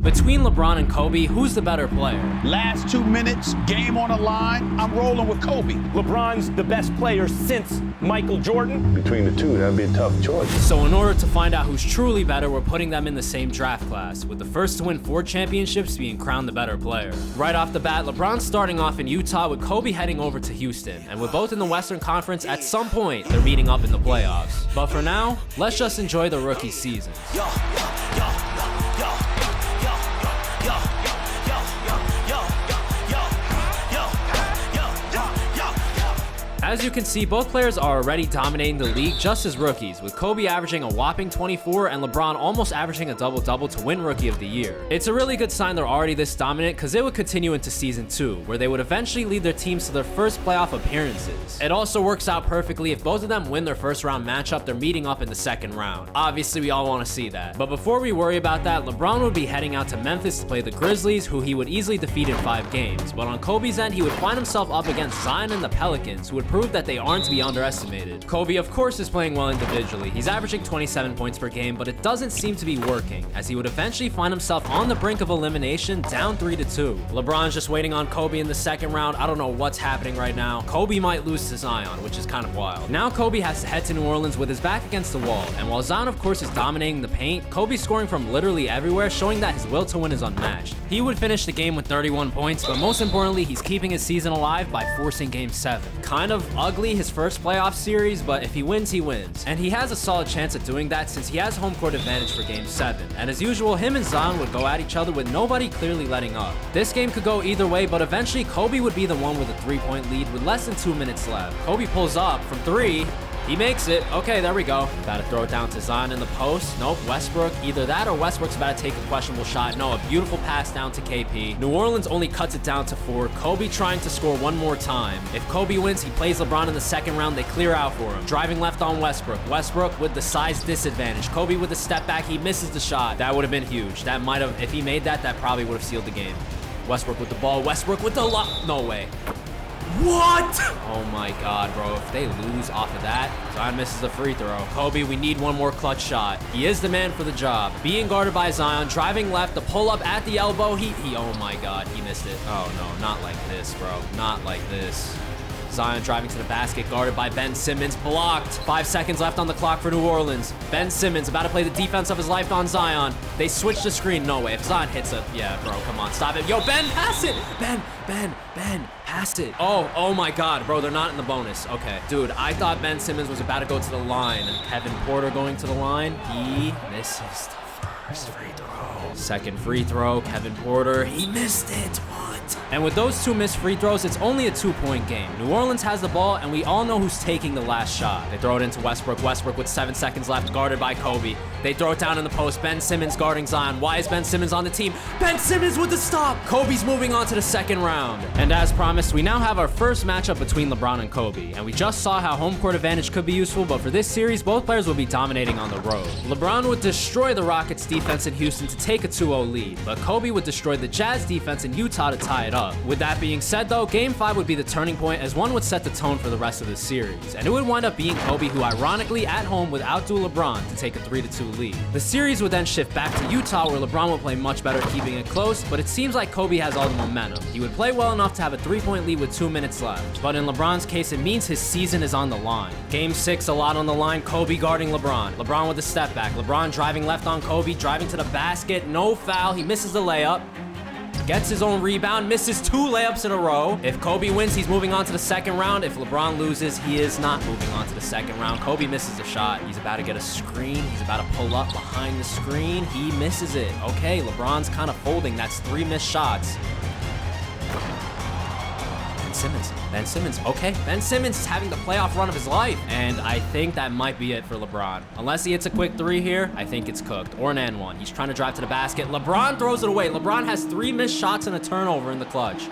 Between LeBron and Kobe, who's the better player? Last 2 minutes, game on the line, I'm rolling with Kobe. LeBron's the best player since Michael Jordan. Between the two, that'd be a tough choice. So in order to find out who's truly better, we're putting them in the same draft class, with the first to win 4 championships being crowned the better player. Right off the bat, LeBron's starting off in Utah with Kobe heading over to Houston, and with both in the Western Conference, at some point, they're meeting up in the playoffs. But for now, let's just enjoy the rookie season. As you can see, both players are already dominating the league just as rookies, with Kobe averaging a whopping 24 and LeBron almost averaging a double-double to win Rookie of the Year. It's a really good sign they're already this dominant because it would continue into Season 2, where they would eventually lead their teams to their first playoff appearances. It also works out perfectly if both of them win their first round matchup, they're meeting up in the second round. Obviously, we all want to see that. But before we worry about that, LeBron would be heading out to Memphis to play the Grizzlies, who he would easily defeat in 5 games. But on Kobe's end, he would find himself up against Zion and the Pelicans, who would prove that they aren't to be underestimated. Kobe, of course, is playing well individually. He's averaging 27 points per game, but it doesn't seem to be working, as he would eventually find himself on the brink of elimination, down 3-2. LeBron's just waiting on Kobe in the second round. I don't know what's happening right now. Kobe might lose to Zion, which is kind of wild. Now Kobe has to head to New Orleans with his back against the wall, and while Zion, of course, is dominating the paint, Kobe's scoring from literally everywhere, showing that his will to win is unmatched. He would finish the game with 31 points, but most importantly, he's keeping his season alive by forcing Game 7. Kind of ugly, his first playoff series, but if he wins, he wins. And he has a solid chance at doing that since he has home court advantage for Game 7. And as usual, him and Zion would go at each other with nobody clearly letting up. This game could go either way, but eventually Kobe would be the one with a 3-point lead with less than 2 minutes left. Kobe pulls up from 3. He makes it. Okay, there we go. About to throw it down to Zion in the post. Nope, Westbrook. Either that or Westbrook's about to take a questionable shot. No, a beautiful pass down to KP. New Orleans only cuts it down to 4. Kobe trying to score one more time. If Kobe wins, he plays LeBron in the second round. They clear out for him. Driving left on Westbrook. Westbrook with the size disadvantage. Kobe with the step back. He misses the shot. That would have been huge. That might have, if he made that, that probably would have sealed the game. Westbrook with the ball. Westbrook with the lock. No way. What? Oh my god, bro. If they lose off of that, Zion misses the free throw. Kobe, we need one more clutch shot. He is the man for the job. Being guarded by Zion, driving left, the pull-up at the elbow. Oh my god, he missed it. Oh no, not like this, bro. Not like this. Zion driving to the basket, guarded by Ben Simmons, blocked. 5 seconds left on the clock for New Orleans. Ben Simmons about to play the defense of his life on Zion. They switch the screen. No way. If Zion hits it, yeah, bro, come on, stop it. Yo, Ben, pass it. Ben, pass it. Oh my god, bro, they're not in the bonus. Okay, dude, I thought Ben Simmons was about to go to the line. Kevin Porter going to the line. He misses the first free throw. Second free throw, Kevin Porter. He missed it. What? And with those 2 missed free throws, it's only a 2-point game. New Orleans has the ball, and we all know who's taking the last shot. They throw it into Westbrook. Westbrook with 7 seconds left, guarded by Kobe. They throw it down in the post. Ben Simmons guarding Zion. Why is Ben Simmons on the team? Ben Simmons with the stop! Kobe's moving on to the second round. And as promised, we now have our first matchup between LeBron and Kobe. And we just saw how home court advantage could be useful, but for this series, both players will be dominating on the road. LeBron would destroy the Rockets defense in Houston to take a 2-0 lead, but Kobe would destroy the Jazz defense in Utah to tie it up. With that being said though, Game 5 would be the turning point, as one would set the tone for the rest of the series, and it would wind up being Kobe, who ironically at home would outdo LeBron to take a 3-2 lead. The series would then shift back to Utah, where LeBron would play much better keeping it close, but it seems like Kobe has all the momentum. He would play well enough to have a 3-point lead with 2 minutes left, but in LeBron's case it means his season is on the line. Game 6, a lot on the line. Kobe guarding LeBron. LeBron with a step back. LeBron driving left on Kobe, driving to the basket, no foul. He misses the layup. Gets his own rebound, misses 2 layups in a row. If Kobe wins, he's moving on to the second round. If LeBron loses, he is not moving on to the second round. Kobe misses a shot. He's about to get a screen. He's about to pull up behind the screen. He misses it. Okay, LeBron's kind of folding. That's 3 missed shots. Ben Simmons, okay. Ben Simmons is having the playoff run of his life. And I think that might be it for LeBron. Unless he hits a quick 3 here, I think it's cooked. Or an N1. He's trying to drive to the basket. LeBron throws it away. LeBron has 3 missed shots and a turnover in the clutch.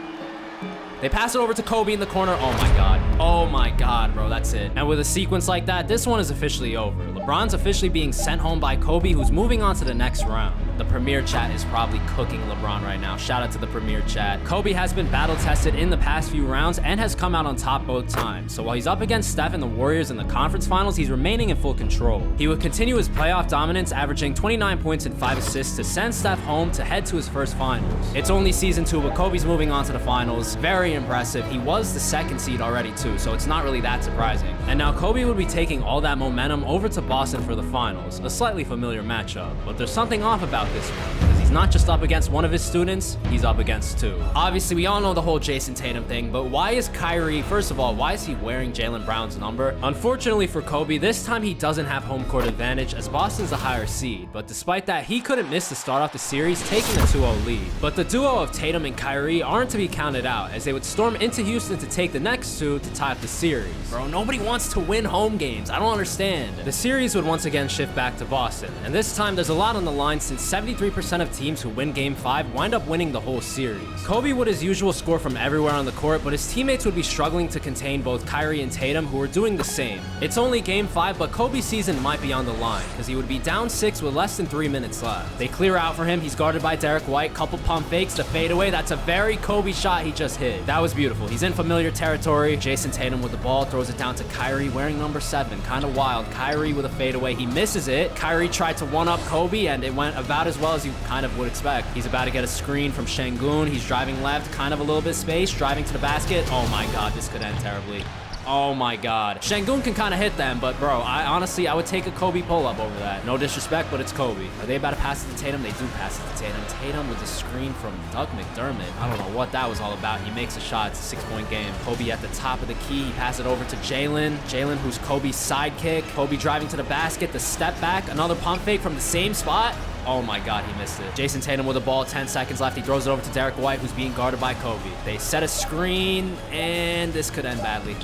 They pass it over to Kobe in the corner. Oh my god. Oh my god, bro, that's it. And with a sequence like that, this one is officially over. LeBron's officially being sent home by Kobe, who's moving on to the next round. The Premier chat is probably cooking LeBron right now. Shout out to the Premier chat. Kobe has been battle tested in the past few rounds and has come out on top both times. So while he's up against Steph and the Warriors in the conference finals, he's remaining in full control. He would continue his playoff dominance, averaging 29 points and 5 assists to send Steph home to head to his first finals. It's only season 2, but Kobe's moving on to the finals. Very impressive. He was the 2nd seed already too, so it's not really that surprising. And now Kobe would be taking all that momentum over to Boston for the finals, a slightly familiar matchup. But there's something off about this one, because he's not just up against one of his students, he's up against 2. Obviously, we all know the whole Jason Tatum thing, but why is Kyrie, first of all, why is he wearing Jaylen Brown's number? Unfortunately for Kobe, this time he doesn't have home court advantage as Boston's a higher seed, but despite that, he couldn't miss to start off the series, taking a 2-0 lead. But the duo of Tatum and Kyrie aren't to be counted out, as they would storm into Houston to take the next 2 to tie up the series. Bro, nobody wants to win home games. I don't understand. The series would once again shift back to Boston, and this time there's a lot on the line since 73% of teams who win Game 5 wind up winning the whole series. Kobe would as usual score from everywhere on the court, but his teammates would be struggling to contain both Kyrie and Tatum, who were doing the same. It's only Game 5, but Kobe's season might be on the line, because he would be down 6 with less than 3 minutes left. They clear out for him, he's guarded by Derek White, couple pump fakes, the fadeaway, that's a very Kobe shot he just hit. That was beautiful. He's in familiar territory. Jason Tatum with the ball, throws it down to Kyrie wearing number 7, kind of wild. Kyrie with a fadeaway, he misses it. Kyrie tried to one-up Kobe, and it went about as well as you kind of would expect. He's about to get a screen from Şengün. He's driving left, kind of a little bit space, driving to the basket. Oh my God, this could end terribly. Oh my God. Şengün can kind of hit them, but bro, I would take a Kobe pull-up over that. No disrespect, but it's Kobe. Are they about to pass it to Tatum? They do pass it to Tatum. Tatum with the screen from Doug McDermott. I don't know what that was all about. He makes a shot. It's a 6-point game. Kobe at the top of the key. He passes it over to Jaylen. Jaylen, who's Kobe's sidekick. Kobe driving to the basket. The step back. Another pump fake from the same spot. Oh my God, he missed it. Jason Tatum with the ball, 10 seconds left. He throws it over to Derek White, who's being guarded by Kobe. They set a screen, and this could end badly.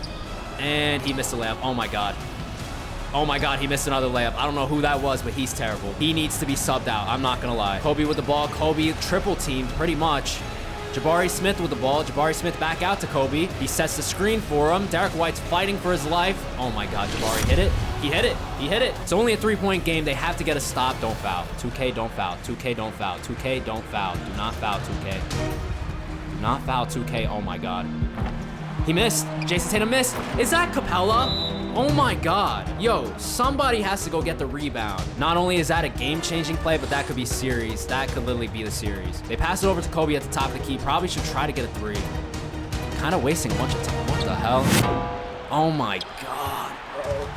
And he missed a layup. Oh my God. Oh my God, he missed another layup. I don't know who that was, but he's terrible. He needs to be subbed out. I'm not gonna lie. Kobe with the ball. Kobe triple teamed pretty much. Jabari Smith with the ball. Jabari Smith back out to Kobe. He sets the screen for him. Derek White's fighting for his life. Oh my God, Jabari hit it. He hit it. He hit it. It's only a 3-point game. They have to get a stop. Don't foul. 2K, don't foul. 2K, don't foul. 2K, don't foul. Do not foul, 2K. Do not foul, 2K. Oh my God. He missed. Jason Tatum missed. Is that Capella? Oh my God. Yo, somebody has to go get the rebound. Not only is that a game-changing play, but that could be series. That could literally be the series. They pass it over to Kobe at the top of the key. Probably should try to get a 3. Kind of wasting a bunch of time. What the hell? Oh my God.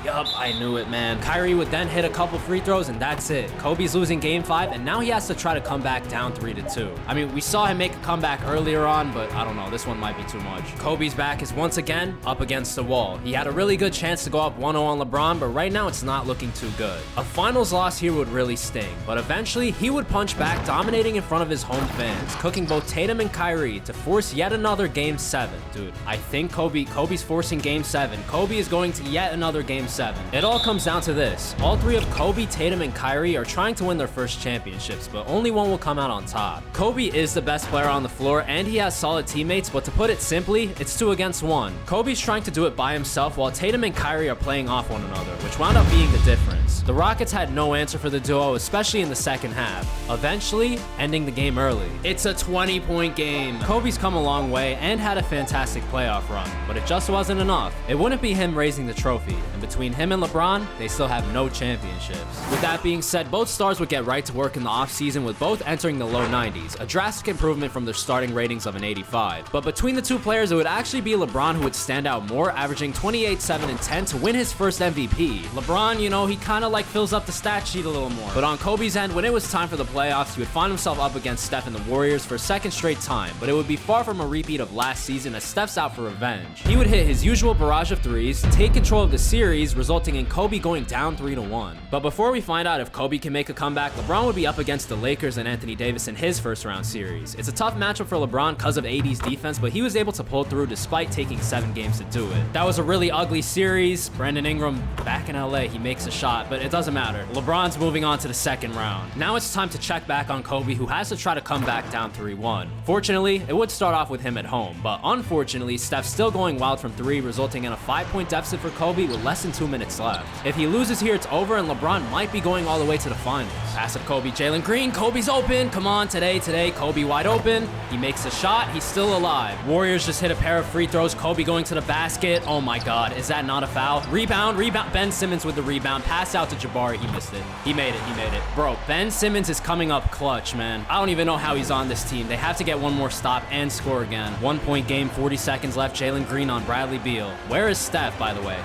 Yup, I knew it, man. Kyrie would then hit a couple free throws, and that's it. Kobe's losing Game 5, and now he has to try to come back down 3-2. I mean, we saw him make a comeback earlier on, but I don't know. This one might be too much. Kobe's back is once again up against the wall. He had a really good chance to go up 1-0 on LeBron, but right now it's not looking too good. A finals loss here would really sting, but eventually he would punch back, dominating in front of his home fans, cooking both Tatum and Kyrie to force yet another Game 7. Dude, I think Kobe's forcing Game 7. Kobe is going to yet another Game 7. It all comes down to this. All 3 of Kobe, Tatum, and Kyrie are trying to win their first championships, but only one will come out on top. Kobe is the best player on the floor, and he has solid teammates, but to put it simply, it's 2 against 1. Kobe's trying to do it by himself, while Tatum and Kyrie are playing off one another, which wound up being the difference. The Rockets had no answer for the duo, especially in the second half, eventually ending the game early. It's a 20-point game. Kobe's come a long way and had a fantastic playoff run, but it just wasn't enough. It wouldn't be him raising the trophy, and between him and LeBron, they still have no championships. With that being said, both stars would get right to work in the offseason, with both entering the low 90s, a drastic improvement from their starting ratings of an 85. But between the two players, it would actually be LeBron who would stand out more, averaging 28, 7, and 10 to win his first MVP. LeBron, you know, he kind of like fills up the stat sheet a little more. But on Kobe's end, when it was time for the playoffs, he would find himself up against Steph and the Warriors for a second straight time, but it would be far from a repeat of last season as Steph's out for revenge. He would hit his usual barrage of threes, take control of the series, resulting in Kobe going down 3-1. But before we find out if Kobe can make a comeback, LeBron would be up against the Lakers and Anthony Davis in his first round series. It's a tough matchup for LeBron because of AD's defense, but he was able to pull through despite taking 7 games to do it. That was a really ugly series. Brandon Ingram back in LA, he makes a shot, but it doesn't matter. LeBron's moving on to the second round. Now it's time to check back on Kobe, who has to try to come back down 3-1. Fortunately, it would start off with him at home, but unfortunately, Steph's still going wild from 3, resulting in a 5-point deficit for Kobe with less than 2 minutes left. If he loses here, it's over, and LeBron might be going all the way to the finals. Pass up Kobe, Jalen Green. Kobe's open. Come on, today. Kobe wide open. He makes a shot. He's still alive. Warriors just hit a pair of free throws. Kobe going to the basket. Oh my God, is that not a foul? Rebound. Ben Simmons with the rebound. Pass out to Jabari. He missed it. He made it. Bro, Ben Simmons is coming up clutch, man. I don't even know how he's on this team. They have to get one more stop and score again. 1 point game, 40 seconds left. Jalen Green on Bradley Beal. Where is Steph, by the way?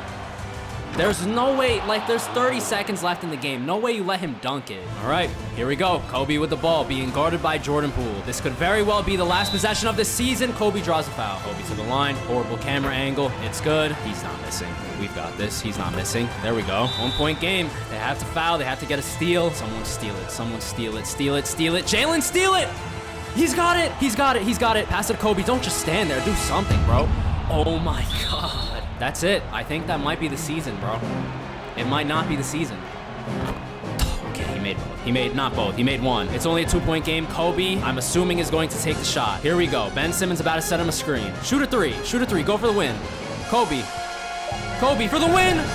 There's no way, like, there's 30 seconds left in the game. No way you let him dunk it. All right, here we go. Kobe with the ball, being guarded by Jordan Poole. This could very well be the last possession of the season. Kobe draws a foul. Kobe to the line. Horrible camera angle. It's good. He's not missing. We've got this. He's not missing. There we go. 1 point game. They have to foul. They have to get a steal. Someone steal it. Steal it. Jalen, steal it. He's got it. Pass it, Kobe. Don't just stand there. Do something, bro. Oh my God. That's it. I think that might be the season, bro. It might not be the season. Okay, he made both. Not both. He made one. It's only a 2 point game. Kobe, I'm assuming, is going to take the shot. Here we go. Ben Simmons about to set him a screen. Shoot a three. Go for the win. Kobe for the win.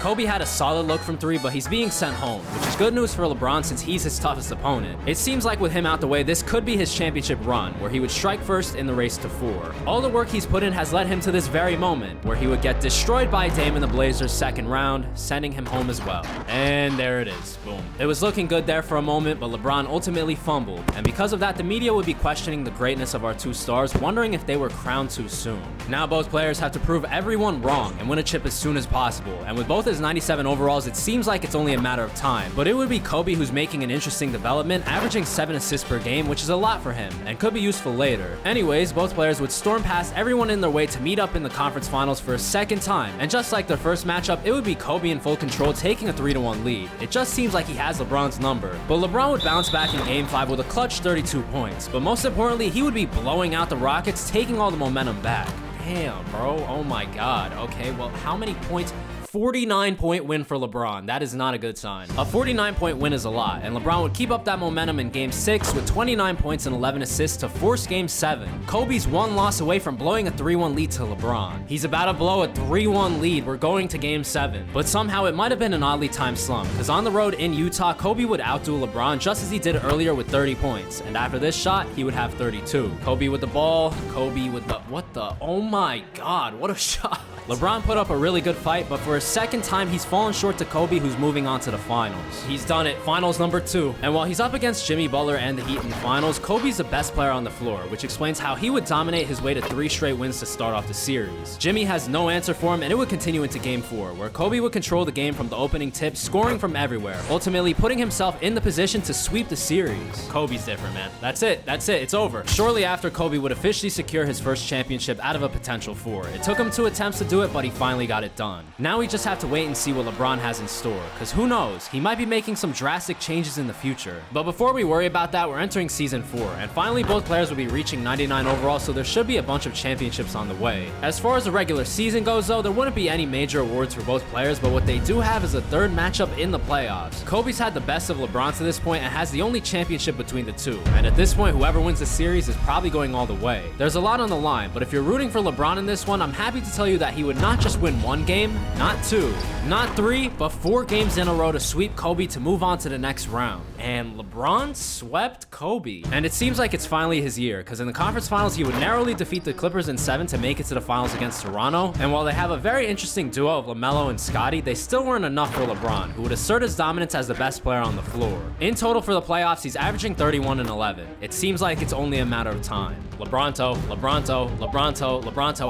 Kobe had a solid look from 3, but he's being sent home, which is good news for LeBron since he's his toughest opponent. It seems like with him out the way, this could be his championship run, where he would strike first in the race to 4. All the work he's put in has led him to this very moment, where he would get destroyed by Dame in the Blazers' second round, sending him home as well. And there it is. Boom. It was looking good there for a moment, but LeBron ultimately fumbled, and because of that, the media would be questioning the greatness of our 2 stars, wondering if they were crowned too soon. Now both players have to prove everyone wrong and win a chip as soon as possible, and with both his 97 overalls, it seems like it's only a matter of time. But it would be Kobe who's making an interesting development, averaging 7 assists per game, which is a lot for him, and could be useful later. Anyways, both players would storm past everyone in their way to meet up in the conference finals for a second time, and just like their first matchup, it would be Kobe in full control taking a 3-1 lead. It just seems like he has LeBron's number. But LeBron would bounce back in Game 5 with a clutch 32 points, but most importantly, he would be blowing out the Rockets, taking all the momentum back. Damn, bro. Oh my God. Okay, well, how many points? 49-point win for LeBron. That is not a good sign. A 49-point win is a lot, and LeBron would keep up that momentum in Game 6 with 29 points and 11 assists to force Game 7. Kobe's 1 loss away from blowing a 3-1 lead to LeBron. He's about to blow a 3-1 lead. We're going to Game 7. But somehow it might have been an oddly timed slump, because on the road in Utah, Kobe would outdo LeBron just as he did earlier with 30 points, and after this shot, he would have 32. Kobe with the ball. Kobe with the... What the... Oh my God, what a shot. LeBron put up a really good fight, but for a second time, he's fallen short to Kobe, who's moving on to the finals. He's done it. Finals number 2. And while he's up against Jimmy Butler and the Heat in the finals, Kobe's the best player on the floor, which explains how he would dominate his way to 3 straight wins to start off the series. Jimmy has no answer for him, and it would continue into Game 4, where Kobe would control the game from the opening tip, scoring from everywhere, ultimately putting himself in the position to sweep the series. Kobe's different, man. That's it. It's over. Shortly after, Kobe would officially secure his first championship out of a potential 4. It took him 2 attempts to do it, but he finally got it done. Now we just have to wait and see what LeBron has in store, because who knows, he might be making some drastic changes in the future. But before we worry about that, we're entering Season 4, and finally both players will be reaching 99 overall, so there should be a bunch of championships on the way. As far as the regular season goes though, there wouldn't be any major awards for both players, but what they do have is a 3rd matchup in the playoffs. Kobe's had the best of LeBron to this point and has the only championship between the 2, and at this point, whoever wins the series is probably going all the way. There's a lot on the line, but if you're rooting for LeBron in this one, I'm happy to tell you that he would not just win 1 game, not 2, not 3, but 4 games in a row to sweep Kobe to move on to the next round. And LeBron swept Kobe. And it seems like it's finally his year, because in the conference finals, he would narrowly defeat the Clippers in 7 to make it to the finals against Toronto. And while they have a very interesting duo of LaMelo and Scottie, they still weren't enough for LeBron, who would assert his dominance as the best player on the floor. In total for the playoffs, he's averaging 31 and 11. It seems like it's only a matter of time. LeBronto,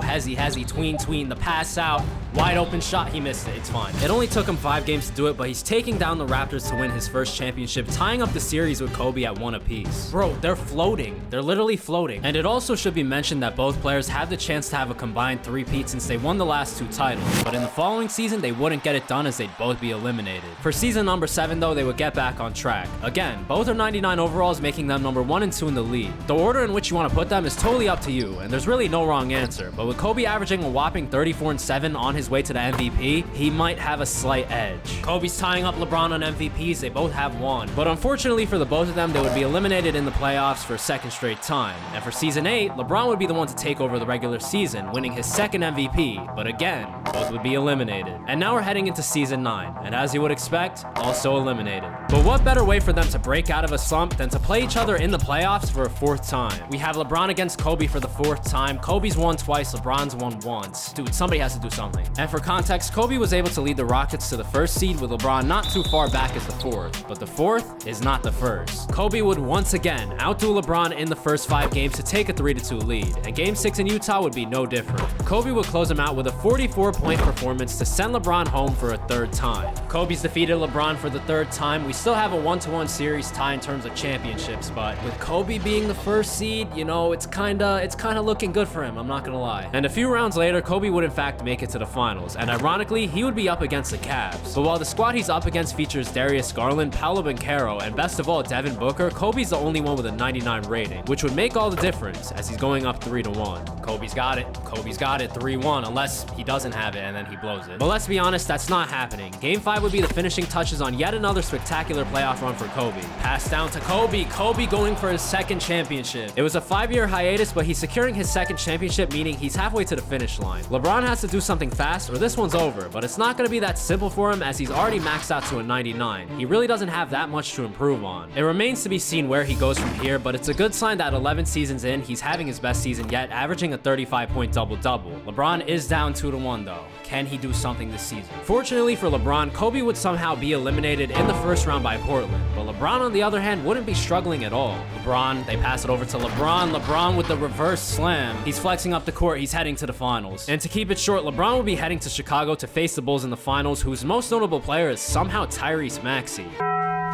Hezzy, tween, the pass out, wide open shot, he missed it, it's fine. It only took him 5 games to do it, but he's taking down the Raptors to win his first championship, tying up the series with Kobe at 1 apiece. Bro, they're floating. They're literally floating. And it also should be mentioned that both players have the chance to have a combined 3-peat since they won the last 2 titles, but in the following season, they wouldn't get it done as they'd both be eliminated. For season number 7 though, they would get back on track. Again, both are 99 overalls, making them number 1 and 2 in the league. The order in which you want to put them is totally up to you, and there's really no wrong answer, but with Kobe averaging a whopping 30 34-7 on his way to the MVP, he might have a slight edge. Kobe's tying up LeBron on MVPs, they both have one. But unfortunately for the both of them, they would be eliminated in the playoffs for a second straight time. And for season 8, LeBron would be the one to take over the regular season, winning his second MVP. But again, both would be eliminated. And now we're heading into season 9, and as you would expect, also eliminated. But what better way for them to break out of a slump than to play each other in the playoffs for a 4th time? We have LeBron against Kobe for the 4th time. Kobe's won twice, LeBron's won once. Dude, somebody has to do something. And for context, Kobe was able to lead the Rockets to the 1st seed with LeBron not too far back as the 4th, but the 4th is not the 1st. Kobe would once again outdo LeBron in the first 5 games to take a 3-2 lead, and Game 6 in Utah would be no different. Kobe would close him out with a 44-point performance to send LeBron home for a 3rd time. Kobe's defeated LeBron for the 3rd time. We still have a 1-1 series tie in terms of championships, but with Kobe being the 1st seed, you know, it's kinda looking good for him, I'm not gonna lie. And a few rounds later, Kobe would in fact make it to the finals, and ironically, he would be up against the Cavs. But while the squad he's up against features Darius Garland, Paolo Banchero, and best of all, Devin Booker, Kobe's the only one with a 99 rating, which would make all the difference as he's going up 3-1. Kobe's got it. Kobe's got it 3-1, unless he doesn't have it and then he blows it. But let's be honest, that's not happening. Game 5 would be the finishing touches on yet another spectacular playoff run for Kobe. Pass down to Kobe. Kobe going for his 2nd championship. It was a 5-year hiatus, but he's securing his 2nd championship, meaning he's halfway to the finish line. LeBron has to do something fast or this one's over, but it's not going to be that simple for him as he's already maxed out to a 99. He really doesn't have that much to improve on. It remains to be seen where he goes from here, but it's a good sign that 11 seasons in, he's having his best season yet, averaging a 35-point double-double. LeBron is down 2-1 though. Can he do something this season? Fortunately for LeBron, Kobe would somehow be eliminated in the 1st round by Portland, but LeBron on the other hand wouldn't be struggling at all. LeBron, they pass it over to LeBron. LeBron with the reverse slam. He's flexing up the court, he's heading to the finals. And to keep it short, LeBron will be heading to Chicago to face the Bulls in the finals, whose most notable player is somehow Tyrese Maxey.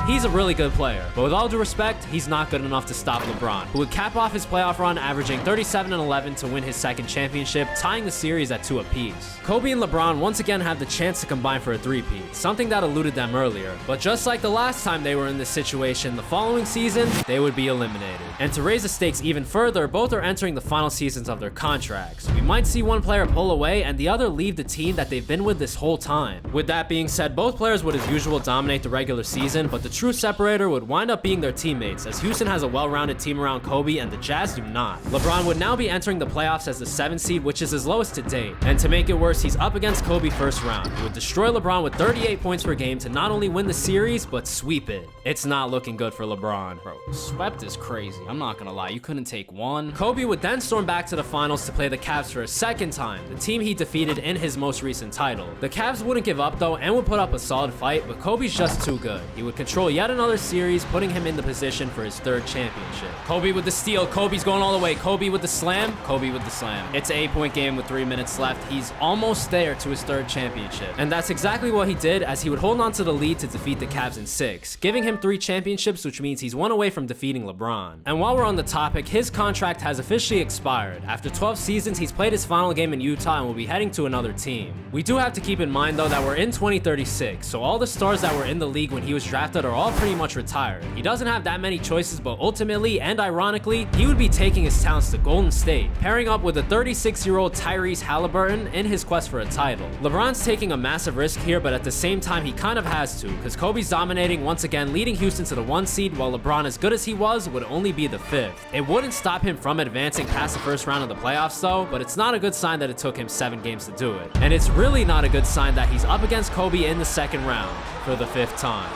He's a really good player, but with all due respect, he's not good enough to stop LeBron, who would cap off his playoff run averaging 37-11 to win his 2nd championship, tying the series at 2 apiece. Kobe and LeBron once again have the chance to combine for a 3-peat, something that eluded them earlier. But just like the last time they were in this situation, the following season, they would be eliminated. And to raise the stakes even further, both are entering the final seasons of their contracts. We might see one player pull away and the other leave the team that they've been with this whole time. With that being said, both players would as usual dominate the regular season, but the true separator would wind up being their teammates, as Houston has a well-rounded team around Kobe and the Jazz do not. LeBron would now be entering the playoffs as the 7th seed, which is his lowest to date. And to make it worse, he's up against Kobe 1st round. He would destroy LeBron with 38 points per game to not only win the series, but sweep it. It's not looking good for LeBron. Bro, swept is crazy. I'm not gonna lie, you couldn't take one. Kobe would then storm back to the finals to play the Cavs for a 2nd time, the team he defeated in his most recent title. The Cavs wouldn't give up though and would put up a solid fight, but Kobe's just too good. He would control yet another series, putting him in the position for his 3rd championship. Kobe with the steal. Kobe's going all the way. Kobe with the slam. Kobe with the slam. It's an 8-point game with 3 minutes left. He's almost there to his 3rd championship. And that's exactly what he did, as he would hold on to the lead to defeat the Cavs in 6, giving him 3 championships, which means he's 1 away from defeating LeBron. And while we're on the topic, his contract has officially expired. After 12 seasons, he's played his final game in Utah and will be heading to another team. We do have to keep in mind though that we're in 2036, so all the stars that were in the league when he was drafted are all pretty much retired. He doesn't have that many choices, but ultimately and ironically, he would be taking his talents to Golden State, pairing up with a 36-year-old Tyrese Halliburton in his quest for a title. LeBron's taking a massive risk here, but at the same time, he kind of has to, because Kobe's dominating once again, leading Houston to the 1 seed, while LeBron, as good as he was, would only be the 5th. It wouldn't stop him from advancing past the 1st round of the playoffs though, but it's not a good sign that it took him 7 games to do it. And it's really not a good sign that he's up against Kobe in the 2nd round for the 5th time.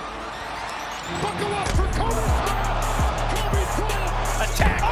Buckle up for Kobe. Kobe full attack. Oh!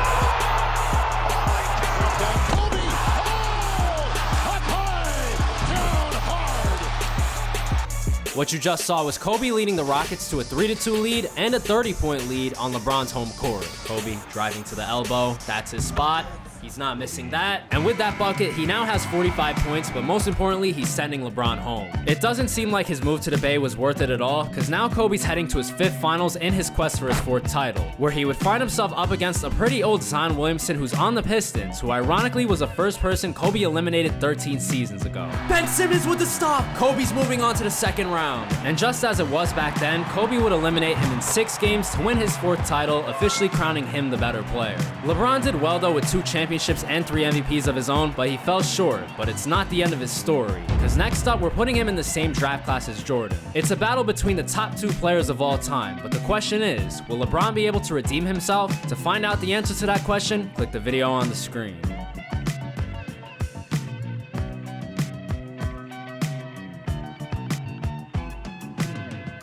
Kobe. Oh! Up high, down hard. What you just saw was Kobe leading the Rockets to a 3-2 lead and a 30-point lead on LeBron's home court. Kobe driving to the elbow. That's his spot. He's not missing that. And with that bucket, he now has 45 points, but most importantly, he's sending LeBron home. It doesn't seem like his move to the Bay was worth it at all, because now Kobe's heading to his 5th finals in his quest for his 4th title, where he would find himself up against a pretty old Zion Williamson who's on the Pistons, who ironically was the first person Kobe eliminated 13 seasons ago. Ben Simmons with the stop! Kobe's moving on to the 2nd round. And just as it was back then, Kobe would eliminate him in 6 games to win his 4th title, officially crowning him the better player. LeBron did well though with 2 championships championships and 3 MVPs of his own, but he fell short. But it's not the end of his story, because next up, we're putting him in the same draft class as Jordan. It's a battle between the top 2 players of all time, but the question is, will LeBron be able to redeem himself? To find out the answer to that question, click the video on the screen.